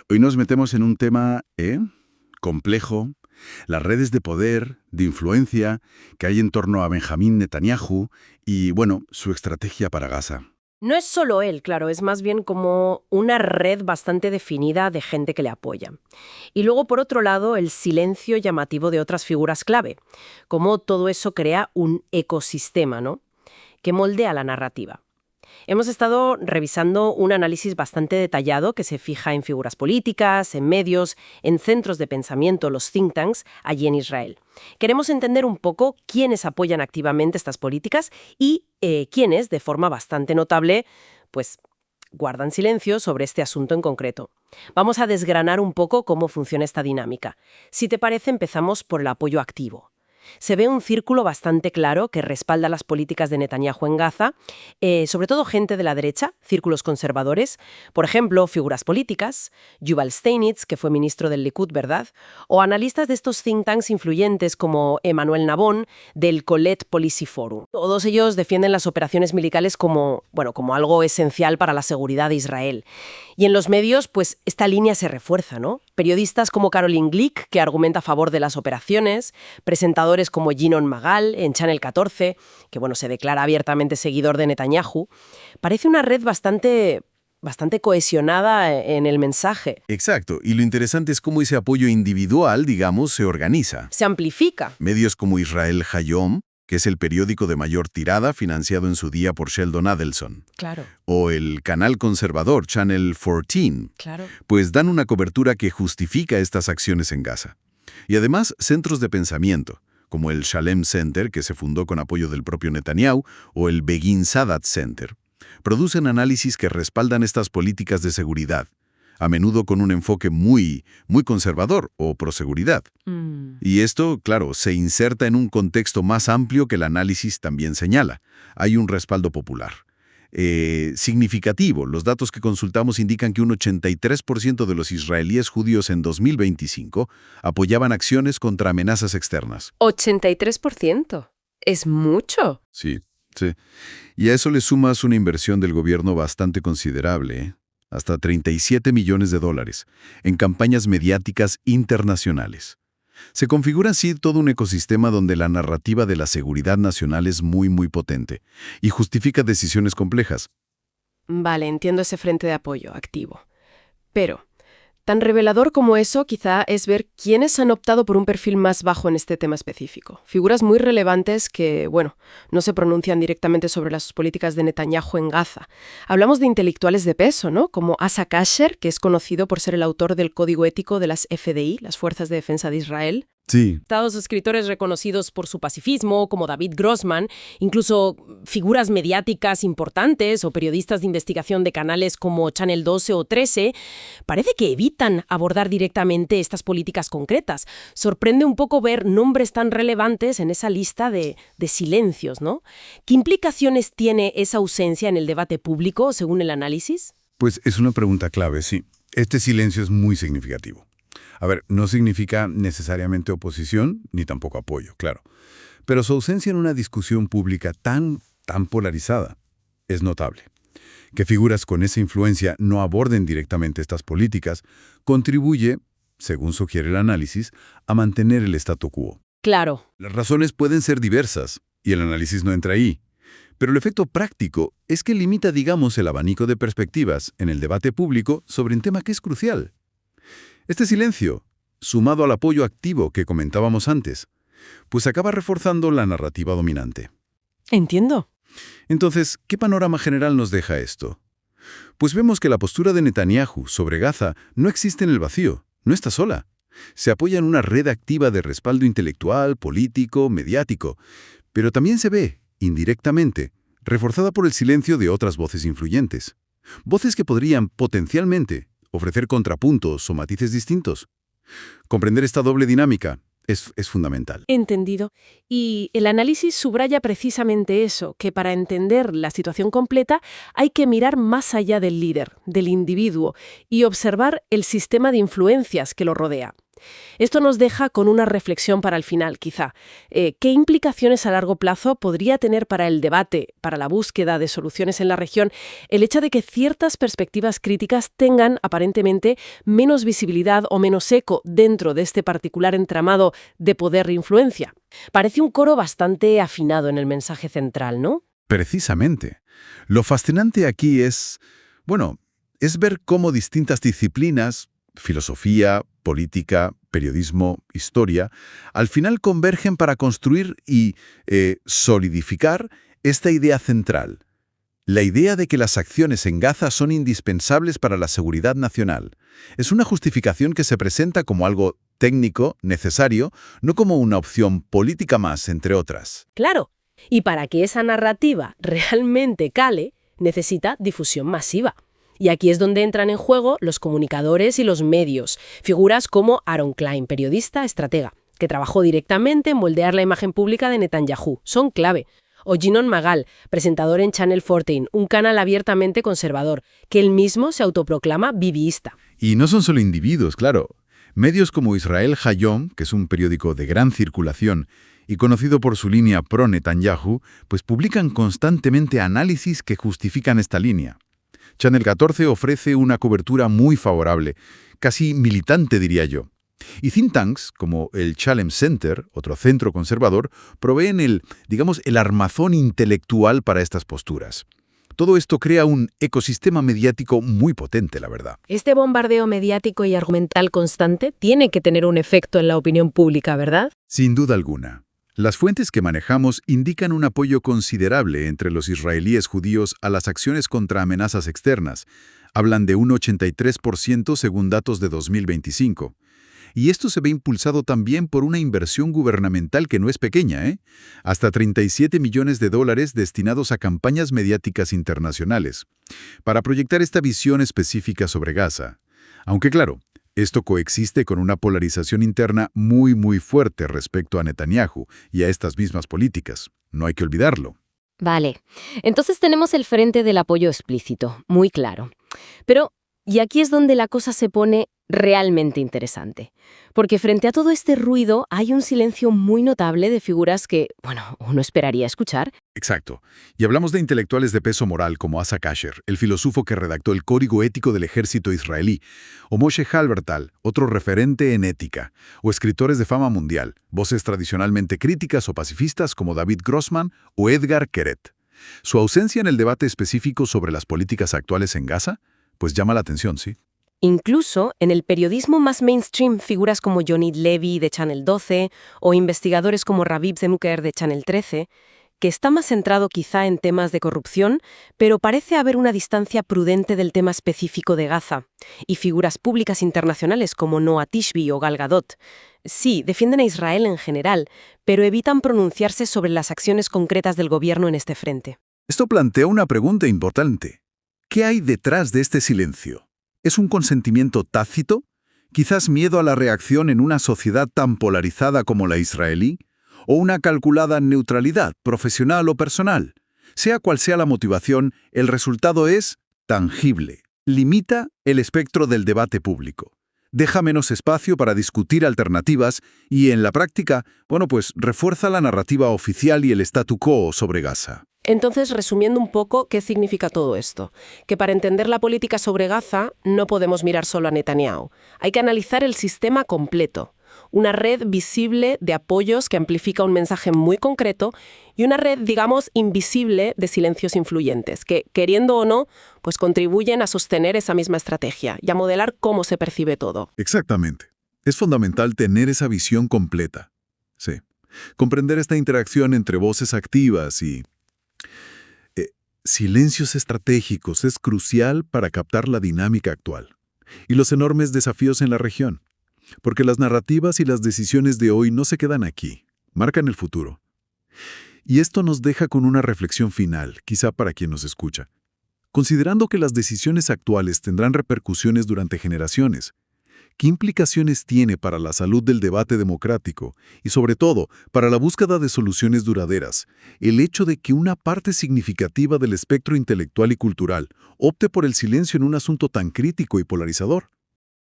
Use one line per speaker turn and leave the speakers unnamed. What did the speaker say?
Hoy nos metemos en un tema, complejo, las redes de poder, de influencia, que hay en torno a Benjamín Netanyahu y, bueno, su estrategia para Gaza.
No es solo él, claro, es más bien como una red bastante definida de gente que le apoya. Y luego, por otro lado, el silencio llamativo de otras figuras clave, como todo eso crea un ecosistema, ¿no?, que moldea la narrativa. Hemos estado revisando un análisis bastante detallado que se fija en figuras políticas, en medios, en centros de pensamiento, los think tanks, allí en Israel. Queremos entender un poco quiénes apoyan activamente estas políticas y quiénes, de forma bastante notable, pues guardan silencio sobre este asunto en concreto. Vamos a desgranar un poco cómo funciona esta dinámica. Si te parece, empezamos por el apoyo activo. Se ve un círculo bastante claro que respalda las políticas de Netanyahu en Gaza, sobre todo gente de la derecha, círculos conservadores, por ejemplo, figuras políticas, Yuval Steinitz, que fue ministro del Likud, ¿verdad?, o analistas de estos think tanks influyentes como Emmanuel Nabon, del Colette Policy Forum. Todos ellos defienden las operaciones militares como algo esencial para la seguridad de Israel. Y en los medios, pues esta línea se refuerza, ¿no? Periodistas como Caroline Glick, que argumenta a favor de las operaciones, presentadores como Yinon Magal en Channel 14, que se declara abiertamente seguidor de Netanyahu. Parece una red bastante cohesionada en el mensaje.
Exacto, y lo interesante es cómo ese apoyo individual, digamos, se organiza.
Se amplifica.
Medios como Israel Hayom, que es el periódico de mayor tirada financiado en su día por Sheldon Adelson.
Claro.
O el canal conservador Channel 14,
Claro.
pues dan una cobertura que justifica estas acciones en Gaza. Y además, centros de pensamiento, como el Shalem Center, que se fundó con apoyo del propio Netanyahu, o el Begin Sadat Center, producen análisis que respaldan estas políticas de seguridad, a menudo con un enfoque muy conservador o proseguridad. Y esto, claro, se inserta en un contexto más amplio que el análisis también señala. Hay un respaldo popular. Significativo, los datos que consultamos indican que un 83% de los israelíes judíos en 2025 apoyaban acciones contra amenazas externas.
¿83%? Es mucho.
Sí. Y a eso le sumas una inversión del gobierno bastante considerable, hasta $37 millones, en campañas mediáticas internacionales. Se configura así todo un ecosistema donde la narrativa de la seguridad nacional es muy potente y justifica decisiones complejas.
Vale, entiendo ese frente de apoyo activo. Pero, tan revelador como eso quizá es ver quiénes han optado por un perfil más bajo en este tema específico. Figuras muy relevantes que, no se pronuncian directamente sobre las políticas de Netanyahu en Gaza. Hablamos de intelectuales de peso, ¿no?, como Asa Kasher, que es conocido por ser el autor del Código Ético de las FDI, las Fuerzas de Defensa de Israel.
Sí.
Estados escritores reconocidos por su pacifismo, como David Grossman, incluso figuras mediáticas importantes o periodistas de investigación de canales como Channel 12 o 13, parece que evitan abordar directamente estas políticas concretas. Sorprende un poco ver nombres tan relevantes en esa lista de silencios, ¿no? ¿Qué implicaciones tiene esa ausencia en el debate público, según el análisis?
Pues es una pregunta clave, sí. Este silencio es muy significativo. A ver, no significa necesariamente oposición, ni tampoco apoyo, claro. Pero su ausencia en una discusión pública tan polarizada es notable. Que figuras con esa influencia no aborden directamente estas políticas contribuye, según sugiere el análisis, a mantener el statu quo.
Claro.
Las razones pueden ser diversas, y el análisis no entra ahí. Pero el efecto práctico es que limita, digamos, el abanico de perspectivas en el debate público sobre un tema que es crucial. Este silencio, sumado al apoyo activo que comentábamos antes, pues acaba reforzando la narrativa dominante.
Entiendo.
Entonces, ¿qué panorama general nos deja esto? Pues vemos que la postura de Netanyahu sobre Gaza no existe en el vacío, no está sola. Se apoya en una red activa de respaldo intelectual, político, mediático, pero también se ve, indirectamente, reforzada por el silencio de otras voces influyentes. Voces que podrían, potencialmente, ofrecer contrapuntos o matices distintos. Comprender esta doble dinámica es fundamental.
Entendido. Y el análisis subraya precisamente eso, que para entender la situación completa hay que mirar más allá del líder, del individuo, y observar el sistema de influencias que lo rodea. Esto nos deja con una reflexión para el final, quizá. ¿Qué implicaciones a largo plazo podría tener para el debate, para la búsqueda de soluciones en la región, el hecho de que ciertas perspectivas críticas tengan, aparentemente, menos visibilidad o menos eco dentro de este particular entramado de poder e influencia? Parece un coro bastante afinado en el mensaje central, ¿no?
Precisamente. Lo fascinante aquí es, bueno, es ver cómo distintas disciplinas, filosofía, política, periodismo, historia, al final convergen para construir y solidificar esta idea central. La idea de que las acciones en Gaza son indispensables para la seguridad nacional. Es una justificación que se presenta como algo técnico, necesario, no como una opción política más, entre otras.
Claro. Y para que esa narrativa realmente cale, necesita difusión masiva. Y aquí es donde entran en juego los comunicadores y los medios, figuras como Aaron Klein, periodista, estratega, que trabajó directamente en moldear la imagen pública de Netanyahu. Son clave. O Yinon Magal, presentador en Channel 14, un canal abiertamente conservador, que él mismo se autoproclama bibiista.
Y no son solo individuos, claro. Medios como Israel Hayom, que es un periódico de gran circulación y conocido por su línea pro-Netanyahu, pues publican constantemente análisis que justifican esta línea. Channel 14 ofrece una cobertura muy favorable, casi militante diría yo. Y think tanks, como el Shalem Center, otro centro conservador, proveen el armazón intelectual para estas posturas. Todo esto crea un ecosistema mediático muy potente, la verdad.
Este bombardeo mediático y argumental constante tiene que tener un efecto en la opinión pública, ¿verdad?
Sin duda alguna. Las fuentes que manejamos indican un apoyo considerable entre los israelíes judíos a las acciones contra amenazas externas. Hablan de un 83% según datos de 2025. Y esto se ve impulsado también por una inversión gubernamental que no es pequeña, ¿eh? Hasta $37 millones destinados a campañas mediáticas internacionales, para proyectar esta visión específica sobre Gaza. Aunque claro, esto coexiste con una polarización interna muy fuerte respecto a Netanyahu y a estas mismas políticas. No hay que olvidarlo.
Vale. Entonces tenemos el frente del apoyo explícito, muy claro. Pero, y aquí es donde la cosa se pone realmente interesante. Porque frente a todo este ruido hay un silencio muy notable de figuras que, uno esperaría escuchar.
Exacto. Y hablamos de intelectuales de peso moral como Asa Kasher, el filósofo que redactó el Código Ético del Ejército Israelí, o Moshe Halbertal, otro referente en ética, o escritores de fama mundial, voces tradicionalmente críticas o pacifistas como David Grossman o Edgar Keret. Su ausencia en el debate específico sobre las políticas actuales en Gaza, pues llama la atención, ¿sí?
Incluso en el periodismo más mainstream, figuras como Yonit Levy de Channel 12 o investigadores como Raviv Zemuker de Channel 13, que está más centrado quizá en temas de corrupción, pero parece haber una distancia prudente del tema específico de Gaza, y figuras públicas internacionales como Noah Tishby o Gal Gadot. Sí, defienden a Israel en general, pero evitan pronunciarse sobre las acciones concretas del gobierno en este frente.
Esto plantea una pregunta importante. ¿Qué hay detrás de este silencio? ¿Es un consentimiento tácito? ¿Quizás miedo a la reacción en una sociedad tan polarizada como la israelí? ¿O una calculada neutralidad, profesional o personal? Sea cual sea la motivación, el resultado es tangible. Limita el espectro del debate público. Deja menos espacio para discutir alternativas y, en la práctica, refuerza la narrativa oficial y el statu quo sobre Gaza.
Entonces, resumiendo un poco, ¿qué significa todo esto? Que para entender la política sobre Gaza no podemos mirar solo a Netanyahu. Hay que analizar el sistema completo. Una red visible de apoyos que amplifica un mensaje muy concreto y una red, invisible de silencios influyentes que, queriendo o no, pues contribuyen a sostener esa misma estrategia y a modelar cómo se percibe todo.
Exactamente. Es fundamental tener esa visión completa. Sí. Comprender esta interacción entre voces activas y silencios estratégicos es crucial para captar la dinámica actual y los enormes desafíos en la región. Porque las narrativas y las decisiones de hoy no se quedan aquí, marcan el futuro. Y esto nos deja con una reflexión final, quizá para quien nos escucha. Considerando que las decisiones actuales tendrán repercusiones durante generaciones, ¿qué implicaciones tiene para la salud del debate democrático y, sobre todo, para la búsqueda de soluciones duraderas, el hecho de que una parte significativa del espectro intelectual y cultural opte por el silencio en un asunto tan crítico y polarizador?